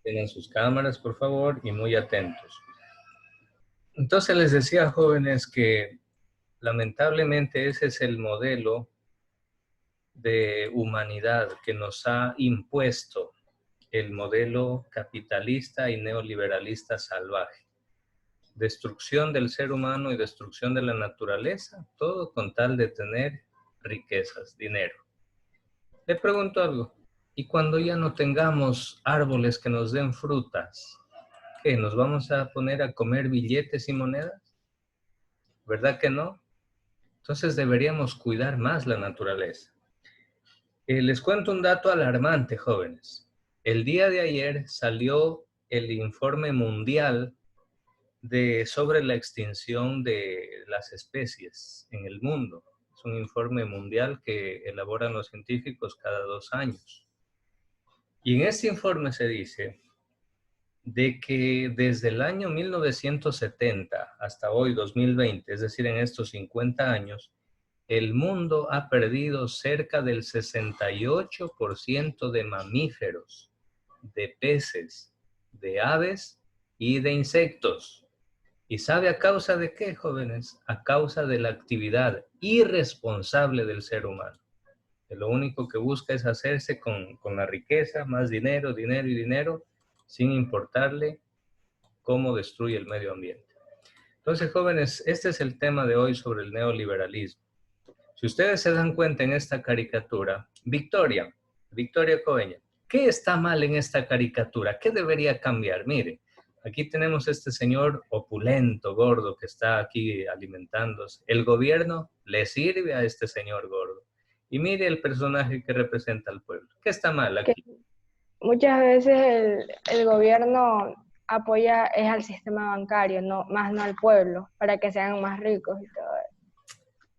Tengan sus cámaras, por favor, y muy atentos. Entonces les decía, jóvenes, que lamentablemente ese es el modelo de humanidad que nos ha impuesto el modelo capitalista y neoliberalista salvaje. Destrucción del ser humano y destrucción de la naturaleza, todo con tal de tener riquezas, dinero. Le pregunto algo, ¿y cuando ya no tengamos árboles que nos den frutas, qué, nos vamos a poner a comer billetes y monedas? ¿Verdad que no? Entonces deberíamos cuidar más la naturaleza. Les cuento un dato alarmante, jóvenes. El día de ayer salió el informe mundial sobre la extinción de las especies en el mundo. Es un informe mundial que elaboran los científicos cada 2 años. Y en este informe se dice de que desde el año 1970 hasta hoy, 2020, es decir, en estos 50 años, el mundo ha perdido cerca del 68% de mamíferos, de peces, de aves y de insectos. ¿Y sabe a causa de qué, jóvenes? A causa de la actividad irresponsable del ser humano. Que lo único que busca es hacerse con la riqueza, más dinero, dinero y dinero, sin importarle cómo destruye el medio ambiente. Entonces, jóvenes, este es el tema de hoy sobre el neoliberalismo. Si ustedes se dan cuenta en esta caricatura, Victoria Coeña, ¿qué está mal en esta caricatura? ¿Qué debería cambiar? Mire, aquí tenemos este señor opulento, gordo, que está aquí alimentándose. El gobierno le sirve a este señor gordo. Y mire el personaje que representa al pueblo. ¿Qué está mal Que aquí? muchas veces el gobierno apoya es al sistema bancario, más no al pueblo, para que sean más ricos y todo eso.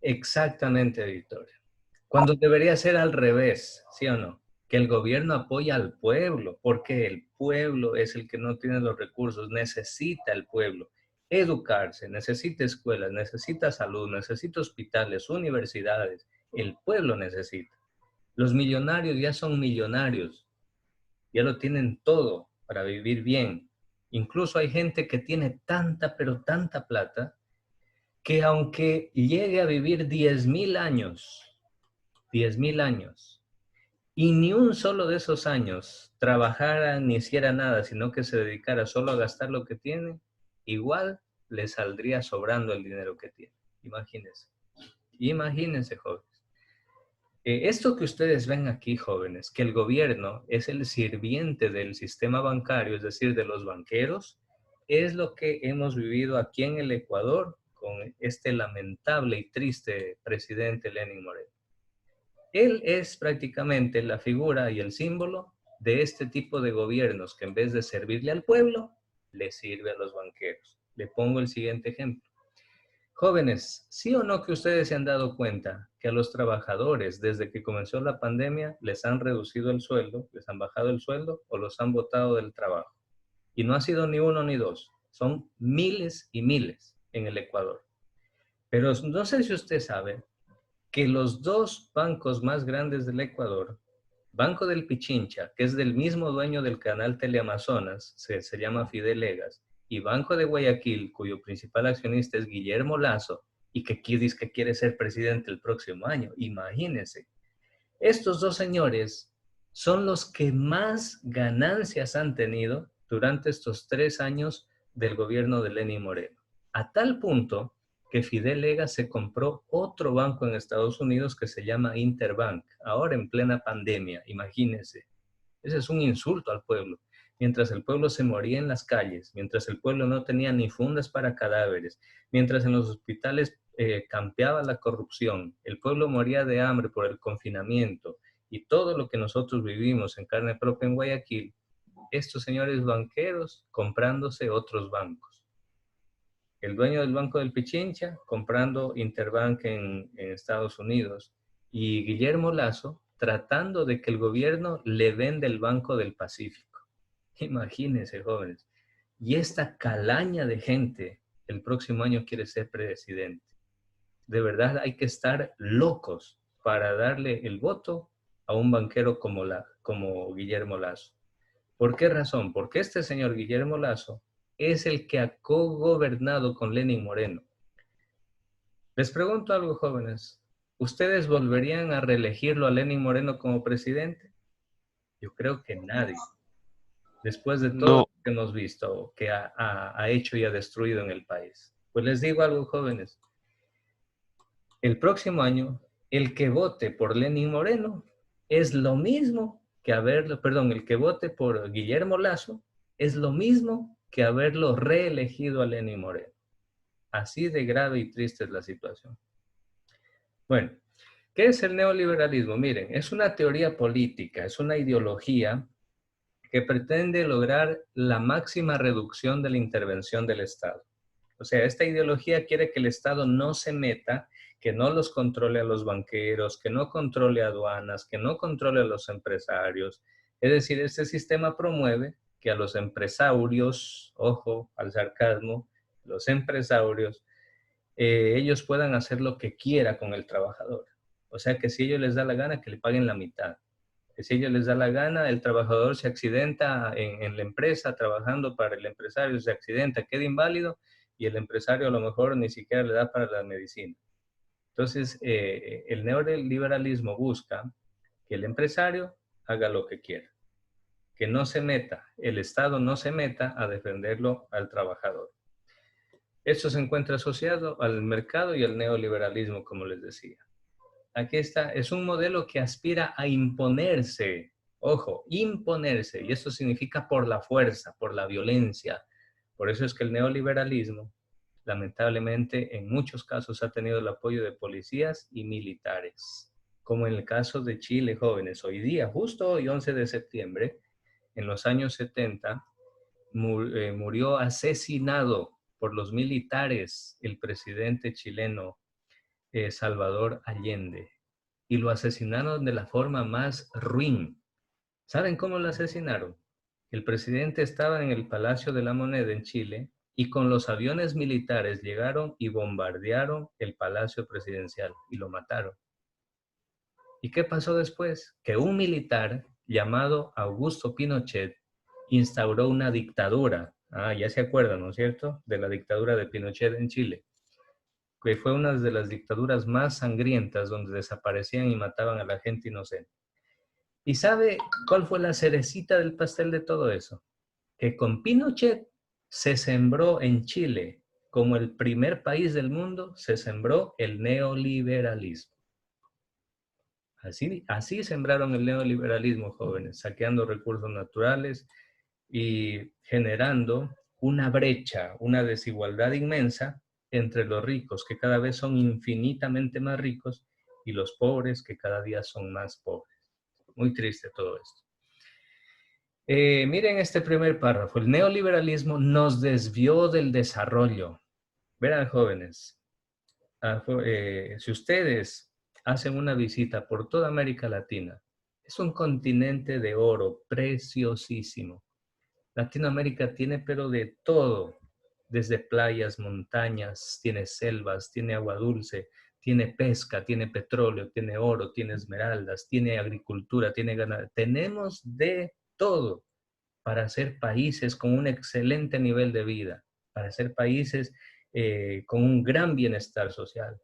Exactamente, Victoria. Cuando debería ser al revés, ¿sí o no? Que el gobierno apoya al pueblo, porque el pueblo es el que no tiene los recursos, necesita el pueblo educarse, necesita escuelas, necesita salud, necesita hospitales, universidades. El pueblo necesita. Los millonarios ya son millonarios, ya lo tienen todo para vivir bien. Incluso hay gente que tiene tanta, pero tanta plata, que aunque llegue a vivir 10.000 años, 10.000 años, y ni un solo de esos años trabajara ni hiciera nada, sino que se dedicara solo a gastar lo que tiene, igual le saldría sobrando el dinero que tiene. Imagínense. Imagínense, jóvenes. Esto que ustedes ven aquí, jóvenes, que el gobierno es el sirviente del sistema bancario, es decir, de los banqueros, es lo que hemos vivido aquí en el Ecuador con este lamentable y triste presidente Lenín Moreno. Él es prácticamente la figura y el símbolo de este tipo de gobiernos que en vez de servirle al pueblo, le sirve a los banqueros. Le pongo el siguiente ejemplo. Jóvenes, ¿sí o no que ustedes se han dado cuenta que a los trabajadores desde que comenzó la pandemia les han reducido el sueldo, les han bajado el sueldo o los han botado del trabajo? Y no ha sido ni uno ni dos, son miles y miles en el Ecuador. Pero no sé si usted sabe que los dos bancos más grandes del Ecuador, Banco del Pichincha, que es del mismo dueño del canal Teleamazonas, se llama Fidel Legas, y Banco de Guayaquil, cuyo principal accionista es Guillermo Lazo, y que dice que quiere ser presidente el próximo año. Imagínense. Estos dos señores son los que más ganancias han tenido durante estos 3 años del gobierno de Lenín Moreno. A tal punto que Fidel Lega se compró otro banco en Estados Unidos que se llama Interbank, ahora en plena pandemia, imagínense. Ese es un insulto al pueblo. Mientras el pueblo se moría en las calles, mientras el pueblo no tenía ni fundas para cadáveres, mientras en los hospitales campeaba la corrupción, el pueblo moría de hambre por el confinamiento y todo lo que nosotros vivimos en carne propia en Guayaquil, estos señores banqueros comprándose otros bancos. El dueño del Banco del Pichincha comprando Interbank en Estados Unidos y Guillermo Lazo tratando de que el gobierno le venda el Banco del Pacífico. Imagínense, jóvenes. Y esta calaña de gente el próximo año quiere ser presidente. De verdad hay que estar locos para darle el voto a un banquero como Guillermo Lazo. ¿Por qué razón? Porque este señor Guillermo Lazo es el que ha cogobernado con Lenín Moreno. Les pregunto algo, jóvenes. ¿Ustedes volverían a reelegirlo a Lenín Moreno como presidente? Yo creo que nadie. Después de todo lo No, que hemos visto que ha hecho y ha destruido en el país. Pues les digo algo, jóvenes. El próximo año, el que vote por Lenín Moreno es lo mismo que haberlo, perdón, el que vote por Guillermo Lazo es lo mismo que haberlo reelegido a Lenín Moreno. Así de grave y triste es la situación. Bueno, ¿qué es el neoliberalismo? Miren, es una teoría política, es una ideología que pretende lograr la máxima reducción de la intervención del Estado. O sea, esta ideología quiere que el Estado no se meta, que no los controle a los banqueros, que no controle aduanas, que no controle a los empresarios. Es decir, este sistema promueve que a los empresarios, ojo al sarcasmo, los empresarios, ellos puedan hacer lo que quiera con el trabajador. O sea, que si ellos les da la gana, que le paguen la mitad. Que si ellos les da la gana, el trabajador se accidenta en la empresa trabajando para el empresario, se accidenta, queda inválido y el empresario a lo mejor ni siquiera le da para la medicina. Entonces, el neoliberalismo busca que el empresario haga lo que quiera, que no se meta, el Estado no se meta a defenderlo al trabajador. Esto se encuentra asociado al mercado y al neoliberalismo, como les decía. Aquí está, es un modelo que aspira a imponerse, ojo, imponerse, y esto significa por la fuerza, por la violencia. Por eso es que el neoliberalismo, lamentablemente, en muchos casos ha tenido el apoyo de policías y militares, como en el caso de Chile, jóvenes. Hoy día, justo hoy, 11 de septiembre, en los años 70, murió asesinado por los militares el presidente chileno Salvador Allende. Y lo asesinaron de la forma más ruin. ¿Saben cómo lo asesinaron? El presidente estaba en el Palacio de la Moneda en Chile y con los aviones militares llegaron y bombardearon el Palacio Presidencial y lo mataron. ¿Y qué pasó después? Que un militar llamado Augusto Pinochet instauró una dictadura. Ah, ya se acuerdan, ¿no es cierto? De la dictadura de Pinochet en Chile, que fue una de las dictaduras más sangrientas donde desaparecían y mataban a la gente inocente. ¿Y sabe cuál fue la cerecita del pastel de todo eso? Que con Pinochet se sembró en Chile, como el primer país del mundo, se sembró el neoliberalismo. Así sembraron el neoliberalismo, jóvenes, saqueando recursos naturales y generando una brecha, una desigualdad inmensa entre los ricos, que cada vez son infinitamente más ricos, y los pobres, que cada día son más pobres. Muy triste todo esto. Miren este primer párrafo. El neoliberalismo nos desvió del desarrollo. Verán, jóvenes, si ustedes hacen una visita por toda América Latina, es un continente de oro preciosísimo. Latinoamérica tiene pero de todo, desde playas, montañas, tiene selvas, tiene agua dulce, tiene pesca, tiene petróleo, tiene oro, tiene esmeraldas, tiene agricultura, tiene ganado. Tenemos de todo para ser países con un excelente nivel de vida, para ser países con un gran bienestar social.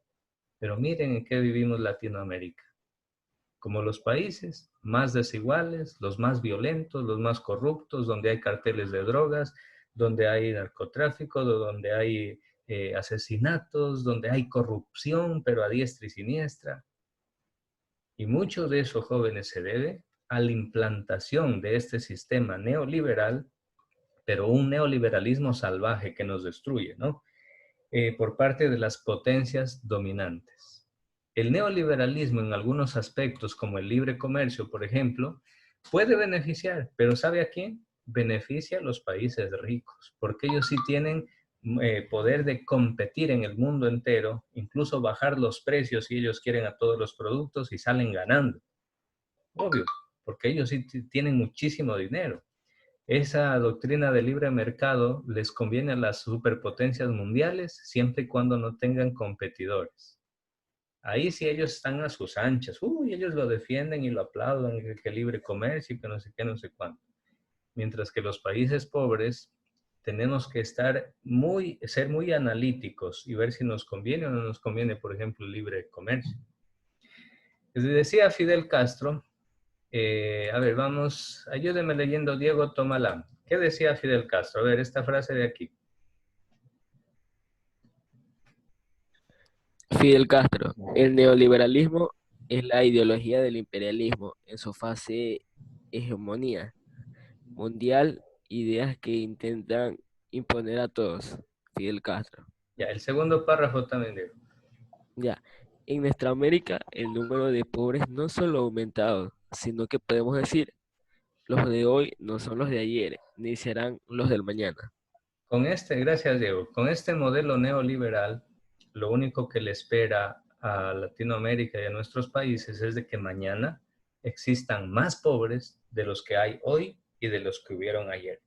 Pero miren en qué vivimos Latinoamérica. Como los países más desiguales, los más violentos, los más corruptos, donde hay carteles de drogas, donde hay narcotráfico, donde hay asesinatos, donde hay corrupción, pero a diestra y siniestra. Y mucho de eso, jóvenes, se debe a la implantación de este sistema neoliberal, pero un neoliberalismo salvaje que nos destruye, ¿no? Por parte de las potencias dominantes. El neoliberalismo en algunos aspectos, como el libre comercio, por ejemplo, puede beneficiar, pero ¿sabe a quién? Beneficia a los países ricos, porque ellos sí tienen poder de competir en el mundo entero, incluso bajar los precios si ellos quieren a todos los productos y salen ganando. Obvio, porque ellos sí tienen muchísimo dinero. Esa doctrina de libre mercado les conviene a las superpotencias mundiales siempre y cuando no tengan competidores. Ahí sí ellos están a sus anchas. Ellos lo defienden y lo aplauden, que libre comercio y que no sé qué, no sé cuánto. mientras que los países pobres tenemos que ser muy analíticos y ver si nos conviene o no nos conviene, por ejemplo, el libre comercio. Decía Fidel Castro, a ver, vamos, ayúdeme leyendo Diego Tomalán. ¿Qué decía Fidel Castro? A ver, esta frase de aquí. Fidel Castro, el neoliberalismo es la ideología del imperialismo en su fase hegemonía mundial, ideas que intentan imponer a todos. Fidel Castro. Ya, el segundo párrafo también digo. Ya, en nuestra América el número de pobres no solo ha aumentado, sino que podemos decir, los de hoy no son los de ayer, ni serán los del mañana. Gracias Diego, con este modelo neoliberal, lo único que le espera a Latinoamérica y a nuestros países es de que mañana existan más pobres de los que hay hoy y de los que hubieron ayer.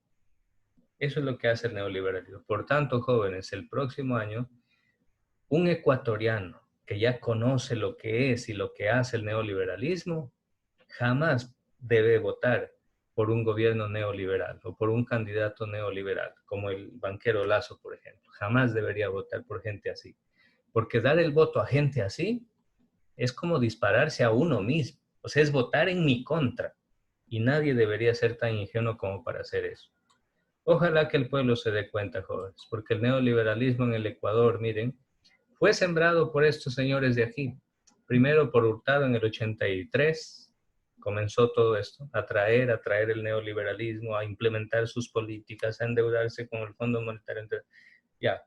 Eso es lo que hace el neoliberalismo. Por tanto, jóvenes, el próximo año, un ecuatoriano que ya conoce lo que es y lo que hace el neoliberalismo, jamás debe votar por un gobierno neoliberal o por un candidato neoliberal, como el banquero Lazo, por ejemplo. Jamás debería votar por gente así. Porque dar el voto a gente así es como dispararse a uno mismo. O sea, es votar en mi contra. Y nadie debería ser tan ingenuo como para hacer eso. Ojalá que el pueblo se dé cuenta, jóvenes, porque el neoliberalismo en el Ecuador, miren, fue sembrado por estos señores de aquí. Primero por Hurtado en el 83, comenzó todo esto, a traer el neoliberalismo, a implementar sus políticas, a endeudarse con el Fondo Monetario. Ya.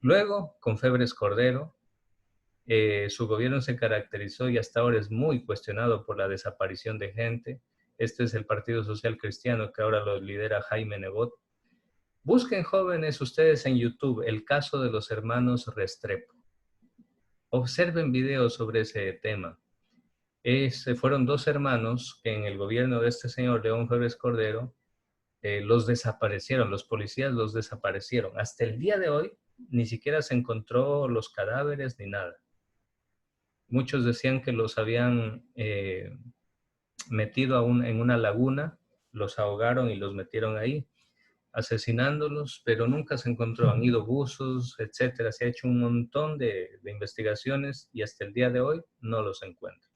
Luego, con Febres Cordero, su gobierno se caracterizó y hasta ahora es muy cuestionado por la desaparición de gente. Este es el Partido Social Cristiano que ahora lo lidera Jaime Nebot. Busquen, jóvenes, ustedes en YouTube el caso de los hermanos Restrepo. Observen videos sobre ese tema. Fueron dos hermanos que en el gobierno de este señor León Febres Cordero los desaparecieron, los policías los desaparecieron. Hasta el día de hoy ni siquiera se encontró los cadáveres ni nada. Muchos decían que los habían metido en una laguna, los ahogaron y los metieron ahí, asesinándolos, pero nunca se encontró. Han ido buzos, etcétera. Se ha hecho un montón de investigaciones y hasta el día de hoy no los encuentran.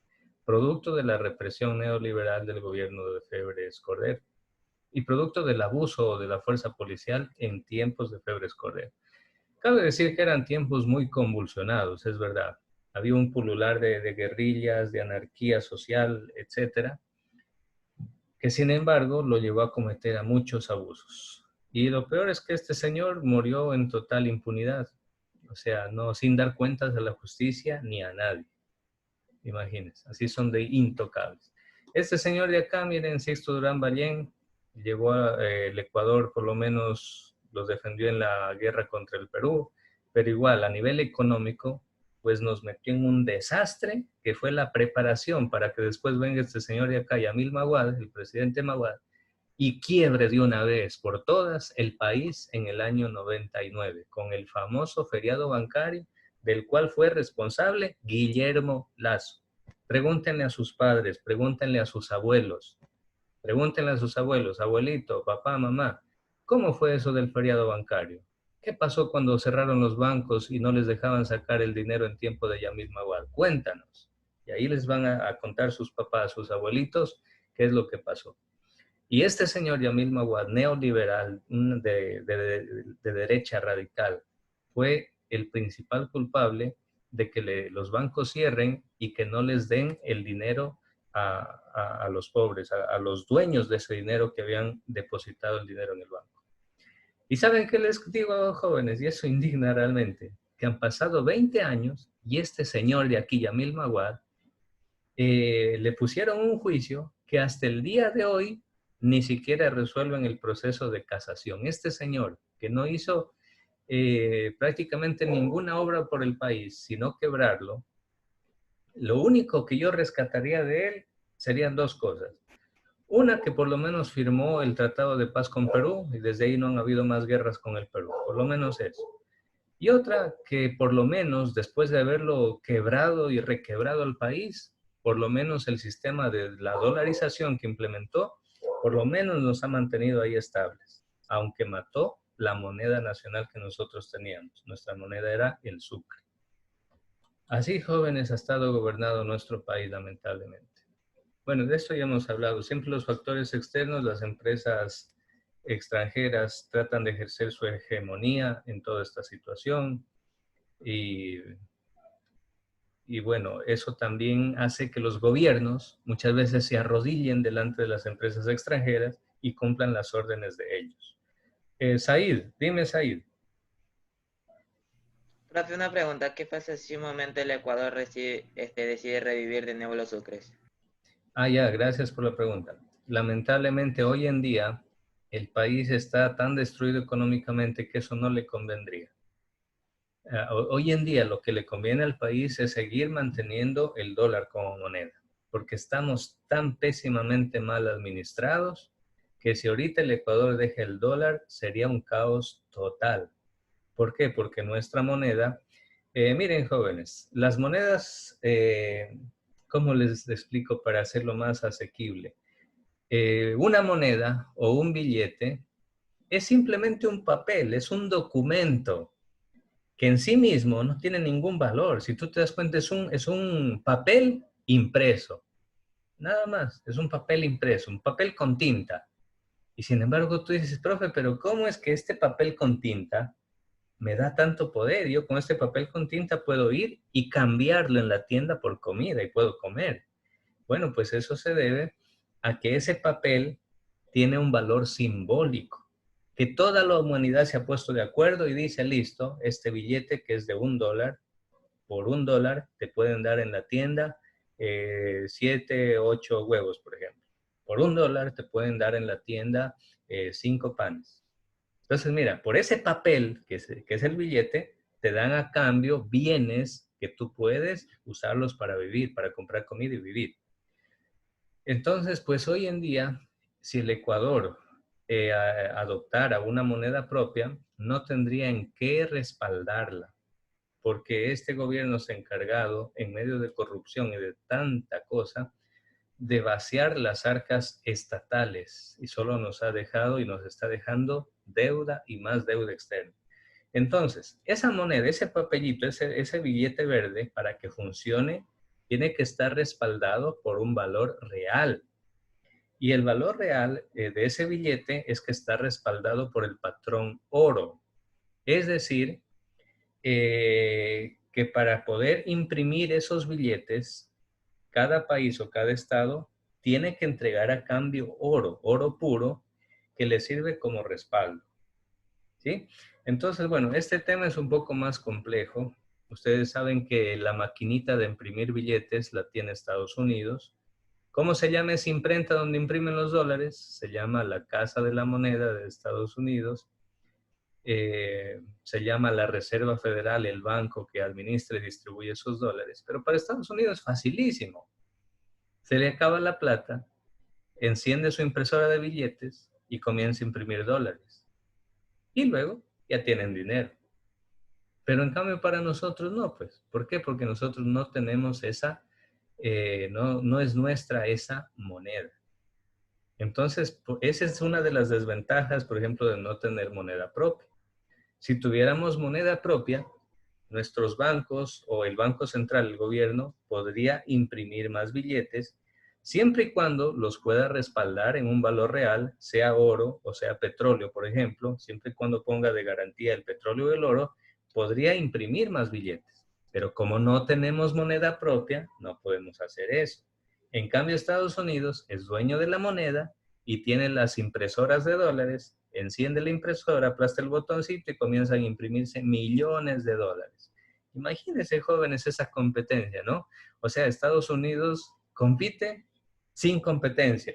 Producto de la represión neoliberal del gobierno de Febres Cordero y producto del abuso de la fuerza policial en tiempos de Febres Cordero. Cabe decir que eran tiempos muy convulsionados, es verdad. Había un pulular de guerrillas, de anarquía social, etcétera, que sin embargo lo llevó a cometer a muchos abusos. Y lo peor es que este señor murió en total impunidad, o sea, no sin dar cuentas a la justicia ni a nadie. Imagínense, así son de intocables. Este señor de acá, miren, Sixto Durán Ballén, llegó al Ecuador, por lo menos los defendió en la guerra contra el Perú, pero igual a nivel económico, pues nos metió en un desastre que fue la preparación para que después venga este señor de acá, Yamil Maguad, el presidente Maguad, y quiebre de una vez por todas el país en el año 99, con el famoso feriado bancario, del cual fue responsable Guillermo Lazo. Pregúntenle a sus padres, pregúntenle a sus abuelos, abuelito, papá, mamá, ¿cómo fue eso del feriado bancario? ¿Qué pasó cuando cerraron los bancos y no les dejaban sacar el dinero en tiempo de Yamil Maguad? Cuéntanos. Y ahí les van a contar sus papás, sus abuelitos, qué es lo que pasó. Y este señor Yamil Maguad, neoliberal, de derecha radical, fue el principal culpable de que los bancos cierren y que no les den el dinero a los pobres, a los dueños de ese dinero que habían depositado el dinero en el banco. ¿Y saben qué les digo, jóvenes? Y eso indigna realmente, que han pasado 20 años y este señor de aquí, Yamil Maguad, le pusieron un juicio que hasta el día de hoy ni siquiera resuelven el proceso de casación. Este señor que no hizo prácticamente ninguna obra por el país, sino quebrarlo, lo único que yo rescataría de él serían dos cosas. Una, que por lo menos firmó el Tratado de Paz con Perú y desde ahí no han habido más guerras con el Perú, por lo menos eso. Y otra, que por lo menos después de haberlo quebrado y requebrado el país, por lo menos el sistema de la dolarización que implementó Por lo menos nos ha mantenido ahí estables, aunque mató la moneda nacional que nosotros teníamos. Nuestra moneda era el sucre. Así, jóvenes, ha estado gobernado nuestro país, lamentablemente. Bueno, de esto ya hemos hablado. Siempre los factores externos, las empresas extranjeras tratan de ejercer su hegemonía en toda esta situación y bueno, eso también hace que los gobiernos muchas veces se arrodillen delante de las empresas extranjeras y cumplan las órdenes de ellos. Said, dime Said. Profe, una pregunta, ¿qué pasa si un momento el Ecuador decide revivir de nuevo los sucres? Ya, gracias por la pregunta. Lamentablemente hoy en día el país está tan destruido económicamente que eso no le convendría. Hoy en día lo que le conviene al país es seguir manteniendo el dólar como moneda, porque estamos tan pésimamente mal administrados que si ahorita el Ecuador deja el dólar sería un caos total. ¿Por qué? Porque nuestra moneda, miren jóvenes, las monedas, ¿cómo les explico para hacerlo más asequible? Una moneda o un billete es simplemente un papel, es un documento que en sí mismo no tiene ningún valor. Si tú te das cuenta, es un papel impreso. Nada más, es un papel impreso, un papel con tinta. Y sin embargo tú dices, profe, pero ¿cómo es que este papel con tinta me da tanto poder? Yo con este papel con tinta puedo ir y cambiarlo en la tienda por comida y puedo comer. Bueno, pues eso se debe a que ese papel tiene un valor simbólico, que toda la humanidad se ha puesto de acuerdo y dice, listo, este billete que es de $1, por $1 te pueden dar en la tienda 7, 8 huevos, por ejemplo. Por $1 te pueden dar en la tienda 5 panes. Entonces, mira, por ese papel, que es el billete, te dan a cambio bienes que tú puedes usarlos para vivir, para comprar comida y vivir. Entonces, pues hoy en día, si el Ecuador adoptara una moneda propia, no tendría en qué respaldarla, porque este gobierno se ha encargado, en medio de corrupción y de tanta cosa, de vaciar las arcas estatales y solo nos ha dejado y nos está dejando deuda y más deuda externa. Entonces, esa moneda, ese papelito, ese billete verde, para que funcione, tiene que estar respaldado por un valor real. Y el valor real de ese billete es que está respaldado por el patrón oro. Es decir, que para poder imprimir esos billetes, cada país o cada estado tiene que entregar a cambio oro, oro puro, que le sirve como respaldo. ¿Sí? Entonces, bueno, este tema es un poco más complejo. Ustedes saben que la maquinita de imprimir billetes la tiene Estados Unidos. ¿Cómo se llama esa imprenta donde imprimen los dólares? Se llama la Casa de la Moneda de Estados Unidos. Se llama la Reserva Federal, el banco que administra y distribuye esos dólares. Pero para Estados Unidos es facilísimo. Se le acaba la plata, enciende su impresora de billetes y comienza a imprimir dólares. Y luego ya tienen dinero. Pero en cambio para nosotros no, pues. ¿Por qué? Porque nosotros no tenemos esa, no es nuestra esa moneda. Entonces, esa es una de las desventajas, por ejemplo, de no tener moneda propia. Si tuviéramos moneda propia, nuestros bancos o el Banco Central, el gobierno, podría imprimir más billetes siempre y cuando los pueda respaldar en un valor real, sea oro o sea petróleo, por ejemplo, siempre y cuando ponga de garantía el petróleo y el oro, podría imprimir más billetes. Pero como no tenemos moneda propia, no podemos hacer eso. En cambio, Estados Unidos es dueño de la moneda y tiene las impresoras de dólares, enciende la impresora, aplasta el botoncito y comienzan a imprimirse millones de dólares. Imagínense, jóvenes, esa competencia, ¿no? O sea, Estados Unidos compite sin competencia.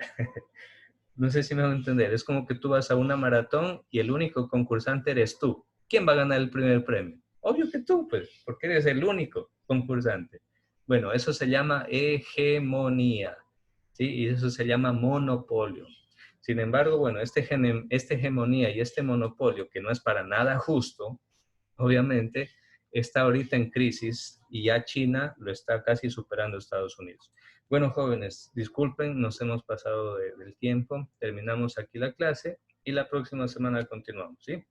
No sé si me van a entender. Es como que tú vas a una maratón y el único concursante eres tú. ¿Quién va a ganar el primer premio? Obvio que tú, pues, porque eres el único concursante. Bueno, eso se llama hegemonía, ¿sí? Y eso se llama monopolio. Sin embargo, bueno, esta hegemonía y este monopolio, que no es para nada justo, obviamente, está ahorita en crisis y ya China lo está casi superando a Estados Unidos. Bueno, jóvenes, disculpen, nos hemos pasado del tiempo. Terminamos aquí la clase y la próxima semana continuamos, ¿sí?